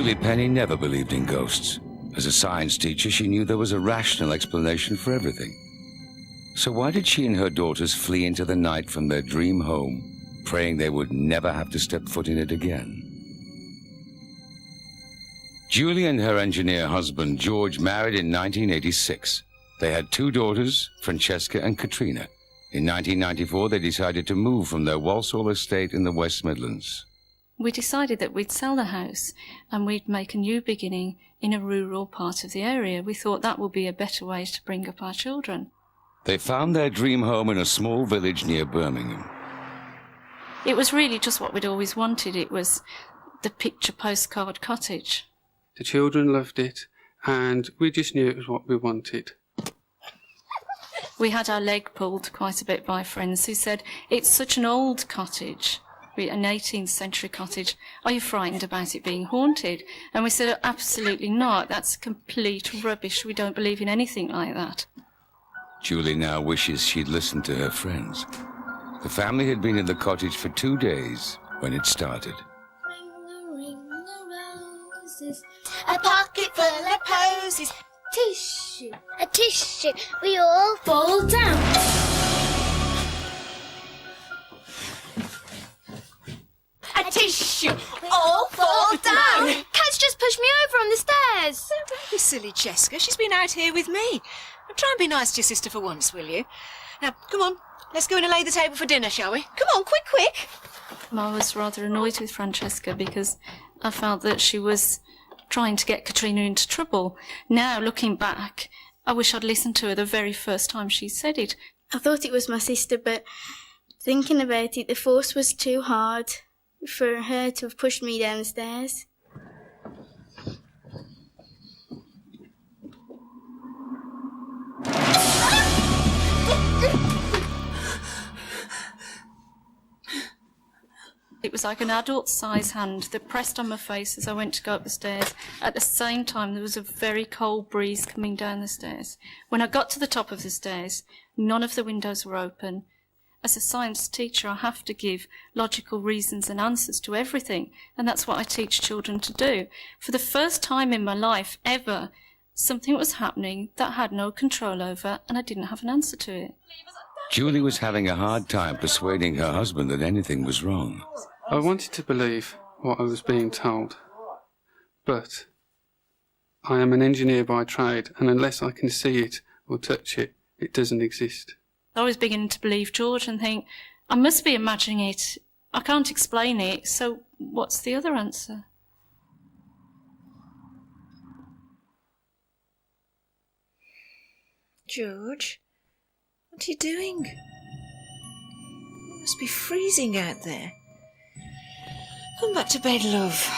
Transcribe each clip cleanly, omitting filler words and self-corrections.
Julie Penny never believed in ghosts. As a science teacher, she knew there was a rational explanation for everything. So why did she and her daughters flee into the night from their dream home, praying they would never have to step foot in it again? Julie and her engineer husband, George, married in 1986. They had 2 daughters, Francesca and Katrina. In 1994, they decided to move from their Walsall estate in the West Midlands. We decided that we'd sell the house and we'd make a new beginning in a rural part of the area. We thought that would be a better way to bring up our children. They found their dream home in a small village near Birmingham. It was really just what we'd always wanted. It was the picture postcard cottage. The children loved it, and we just knew it was what we wanted. We had our leg pulled quite a bit by friends who said, "It's such an old cottage, an 18th century cottage. Are you frightened about it being haunted?" And we said, "Absolutely not. That's complete rubbish. We don't believe in anything like that." Julie now wishes she'd listened to her friends. The family had been in the cottage for 2 days when it started. Ring a roses, a pocket full of posies, tissue, a tissue, we all fall down. A tissue, all fall down. Kat's just pushed me over on the stairs. Don't be silly, Cheska. She's been out here with me. Try and be nice to your sister for once, will you? Now, come on. Let's go in and lay the table for dinner, shall we? Come on, quick, quick. I was rather annoyed with Francesca because I felt that she was trying to get Katrina into trouble. Now, looking back, I wish I'd listened to her the very first time she said it. I thought it was my sister, but thinking about it, the force was too hard for her to have pushed me down the stairs. It was like an adult-sized hand that pressed on my face as I went to go up the stairs. At the same time, there was a very cold breeze coming down the stairs. When I got to the top of the stairs, none of the windows were open. As a science teacher, I have to give logical reasons and answers to everything, and that's what I teach children to do. For the first time in my life ever, something was happening that I had no control over, and I didn't have an answer to it. Julie was having a hard time persuading her husband that anything was wrong. I wanted to believe what I was being told, but I am an engineer by trade, and unless I can see it or touch it, it doesn't exist. I was beginning to believe George and think, I must be imagining it. I can't explain it, so what's the other answer? George, what are you doing? It must be freezing out there. Come back to bed, love.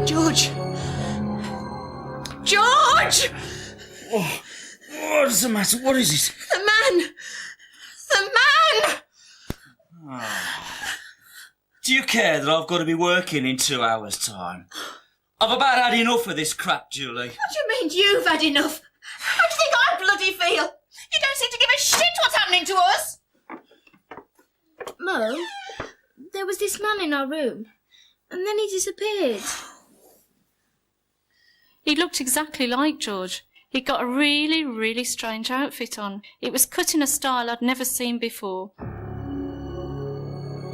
George! George! Oh, what's the matter? What is it? The man! The man! Do you care that I've got to be working in 2 hours' time? I've about had enough of this crap, Julie. What do you mean you've had enough? How do you think I bloody feel? You don't seem to give a shit what's happening to us! Mo, there was this man in our room, and then he disappeared. He looked exactly like George. He'd got a really, really strange outfit on. It was cut in a style I'd never seen before.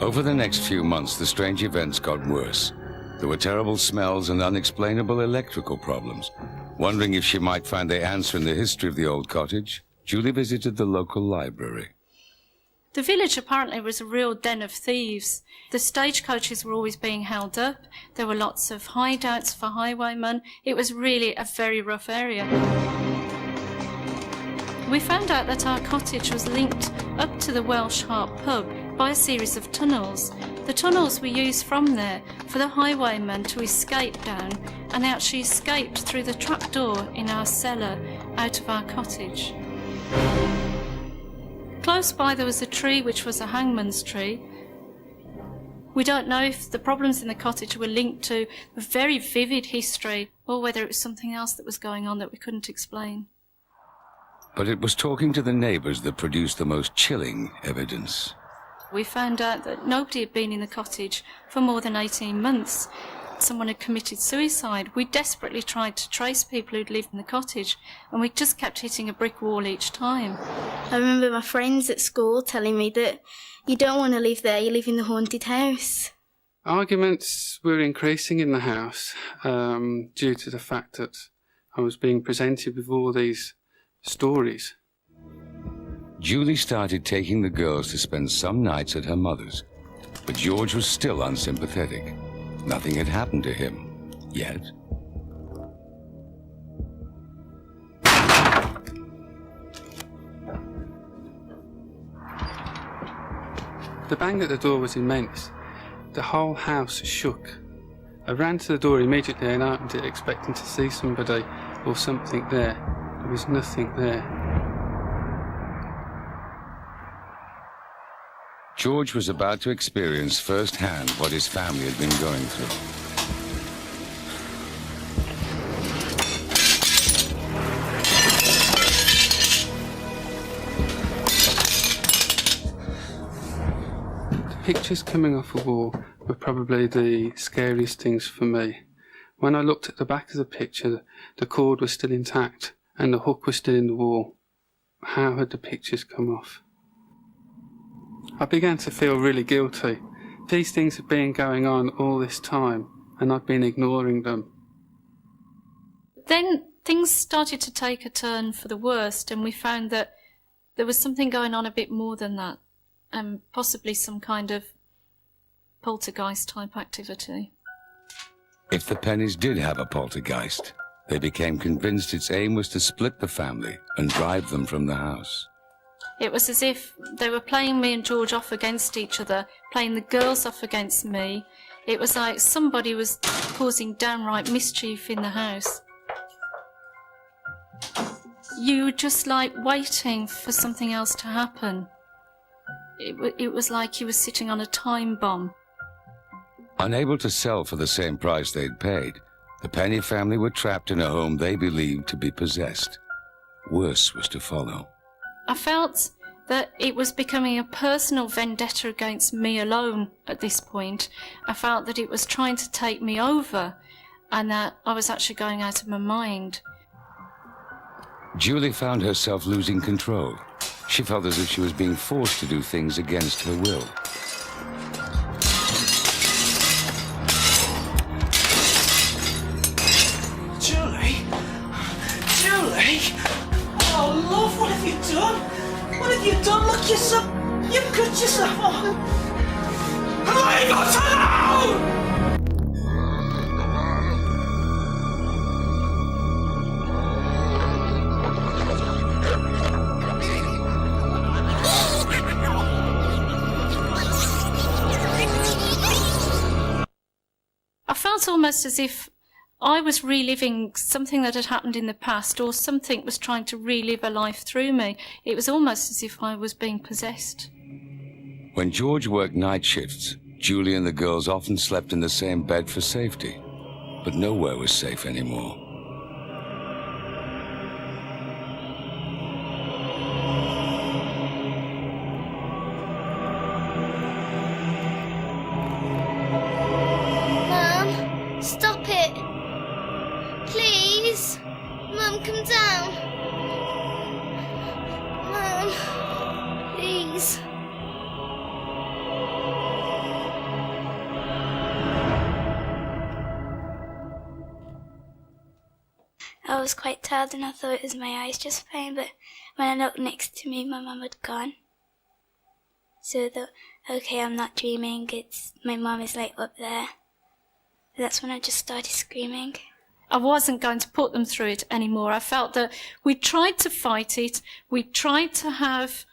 Over the next few months, the strange events got worse. There were terrible smells and unexplainable electrical problems. Wondering if she might find the answer in the history of the old cottage, Julie visited the local library. The village apparently was a real den of thieves. The stagecoaches were always being held up. There were lots of hideouts for highwaymen. It was really a very rough area. We found out that our cottage was linked up to the Welsh Harp pub by a series of tunnels. The tunnels were used from there for the highwaymen to escape down, and they actually escaped through the trapdoor in our cellar out of our cottage. Close by there was a tree which was a hangman's tree. We don't know if the problems in the cottage were linked to a very vivid history or whether it was something else that was going on that we couldn't explain. But it was talking to the neighbours that produced the most chilling evidence. We found out that nobody had been in the cottage for more than 18 months. Someone had committed suicide. We desperately tried to trace people who'd lived in the cottage, and we just kept hitting a brick wall each time. I remember my friends at school telling me that you don't want to live there, you live in the haunted house. Arguments were increasing in the house due to the fact that I was being presented with all these stories. Julie started taking the girls to spend some nights at her mother's, but George was still unsympathetic. Nothing had happened to him, yet. The bang at the door was immense. The whole house shook. I ran to the door immediately and opened it, expecting to see somebody or something there. There was nothing there. George was about to experience firsthand what his family had been going through. The pictures coming off the wall were probably the scariest things for me. When I looked at the back of the picture, the cord was still intact and the hook was still in the wall. How had the pictures come off? I began to feel really guilty. These things had been going on all this time, and I'd been ignoring them. Then things started to take a turn for the worst, and we found that there was something going on a bit more than that, and possibly some kind of poltergeist type activity. If the Pennies did have a poltergeist, they became convinced its aim was to split the family and drive them from the house. It was as if they were playing me and George off against each other, playing the girls off against me. It was like somebody was causing downright mischief in the house. You were just like waiting for something else to happen. It was like you were sitting on a time bomb. Unable to sell for the same price they'd paid, the Penny family were trapped in a home they believed to be possessed. Worse was to follow. I felt that it was becoming a personal vendetta against me alone at this point. I felt that it was trying to take me over and that I was actually going out of my mind. Julie found herself losing control. She felt as if she was being forced to do things against her will. Julie? Oh, love, what have you done? What have you done? Look, you've cut yourself on. Leave us alone! I felt almost as if I was reliving something that had happened in the past, or something was trying to relive a life through me. It was almost as if I was being possessed. When George worked night shifts, Julie and the girls often slept in the same bed for safety. But nowhere was safe anymore. Mum, stop it. Please. Mum, come down. Mum, please. I was quite tired and I thought it was my eyes just fine, but when I looked next to me, my mum had gone. So I thought, okay, I'm not dreaming, my mum is like up there. That's when I just started screaming. I wasn't going to put them through it anymore. I felt that we tried to fight it. We tried to have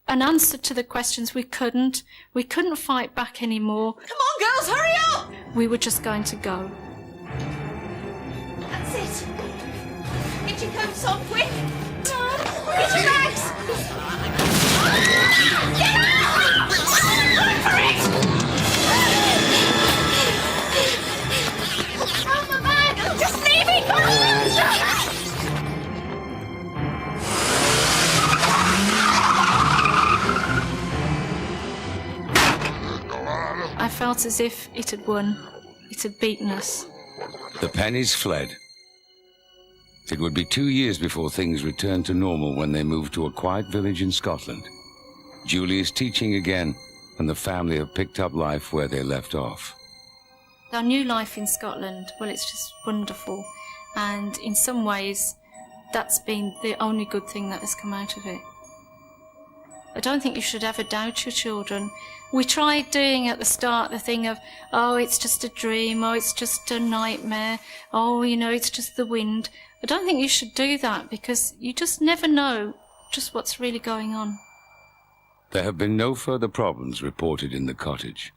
an answer to the questions. We couldn't. We couldn't fight back anymore. Come on, girls, hurry up! We were just going to go. That's it. Get your coats on, quick. Get your bags. Get out! Run for it! It's as if it had won. It had beaten us. The pennies fled. It would be 2 years before things returned to normal when they moved to a quiet village in Scotland. Julie is teaching again, and the family have picked up life where they left off. Our new life in Scotland, well, it's just wonderful. And in some ways, that's been the only good thing that has come out of it. I don't think you should ever doubt your children. We tried doing at the start the thing of, oh, it's just a dream, oh, it's just a nightmare, oh, you know, it's just the wind. I don't think you should do that because you just never know just what's really going on. There have been no further problems reported in the cottage.